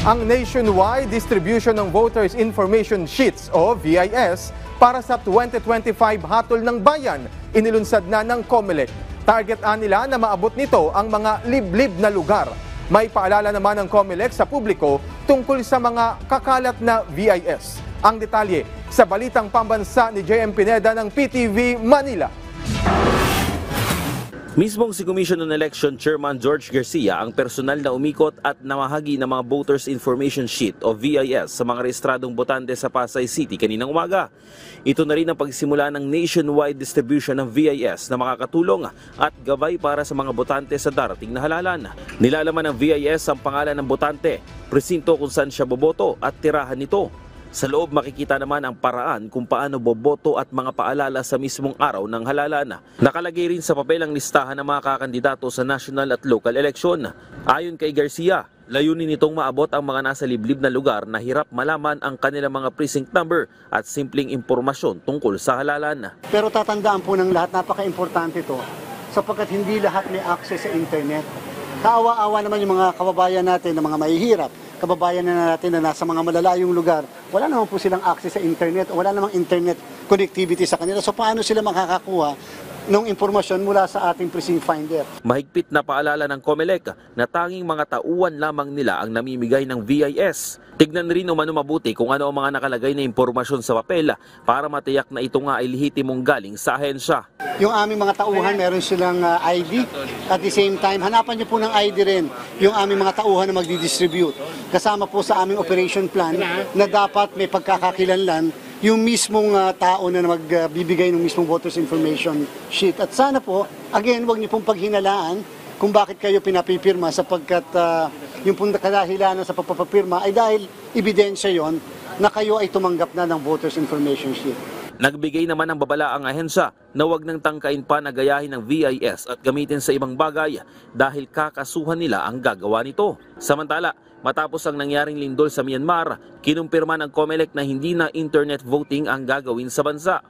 ang nationwide distribution ng Voters Information Sheets o VIS para sa 2025 hatol ng bayan, inilunsad na ng COMELEC. Targetan nila na maabot nito ang mga liblib na lugar. May paalala naman ng COMELEC sa publiko tungkol sa mga kakalat na VIS. Ang detalye sa Balitang Pambansa ni JM Pineda ng PTV Manila. Mismong si Commission on Election Chairman George Garcia ang personal na umikot at namahagi ng mga Voters Information Sheet o VIS sa mga rehistradong botante sa Pasay City kaninang umaga. Ito na rin ang pagsimula ng nationwide distribution ng VIS na makakatulong at gabay para sa mga botante sa darating na halalan. Nilalaman ng VIS ang pangalan ng botante, presinto kung saan siya boboto at tirahan nito. Sa loob makikita naman ang paraan kung paano boboto at mga paalala sa mismong araw ng halalan. Nakalagay rin sa papel ang listahan ng mga kakandidato sa national at local election. Ayon kay Garcia, layunin nitong maabot ang mga nasa liblib na lugar na hirap malaman ang kanilang mga precinct number at simpleng impormasyon tungkol sa halalan. Pero tatandaan po ng lahat, napaka-importante ito sapagkat hindi lahat may access sa internet. Kaawa-awa naman yung mga kababayan natin na mga mahihirap. Kababayan na natin na nasa mga malalayong lugar, wala naman po silang access sa internet, wala namang internet connectivity sa kanila. So paano sila makakakuha ng impormasyon mula sa ating precinct finder? Mahigpit na paalala ng COMELEC na tanging mga tauhan lamang nila ang namimigay ng VIS. Tignan rin umano mabuti kung ano ang mga nakalagay na impormasyon sa papel para matiyak na ito nga ay lehitimong galing sa ahensya. Yung aming mga tauhan, meron silang ID. At the same time, hanapan niyo po ng ID rin yung aming mga tauhan na magdi-distribute. Kasama po sa aming operation plan na dapat may pagkakakilanlan yung mismong tao na magbibigay ng mismong voters information sheet. At sana po, again, huwag niyo pong paghinalaan kung bakit kayo pinapipirma sapagkat yung pong kadahilanan sa pagpapapirma ay dahil ebidensya yon na kayo ay tumanggap na ng voters information sheet. Nagbigay naman ng babala ang ahensya na huwag nang tangkain pa na gayahin ng VIS at gamitin sa ibang bagay dahil kakasuhan nila ang gagawa nito. Samantala, matapos ang nangyaring lindol sa Myanmar, kinumpirma ng COMELEC na hindi na internet voting ang gagawin sa bansa.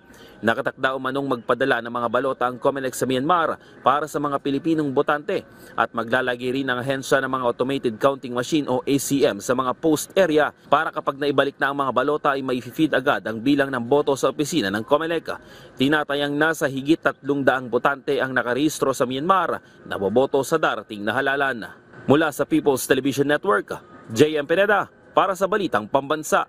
Nakatakda umanong magpadala ng mga balota ang COMELEC sa Myanmar para sa mga Pilipinong botante at maglalagay rin ng ahensya ng mga automated counting machine o ACM sa mga post area para kapag naibalik na ang mga balota ay may feed agad ang bilang ng boto sa opisina ng COMELEC. Tinatayang nasa higit 300 botante ang nakarehistro sa Myanmar na boboto sa darating na halalan. Mula sa People's Television Network, JM Pineda para sa Balitang Pambansa.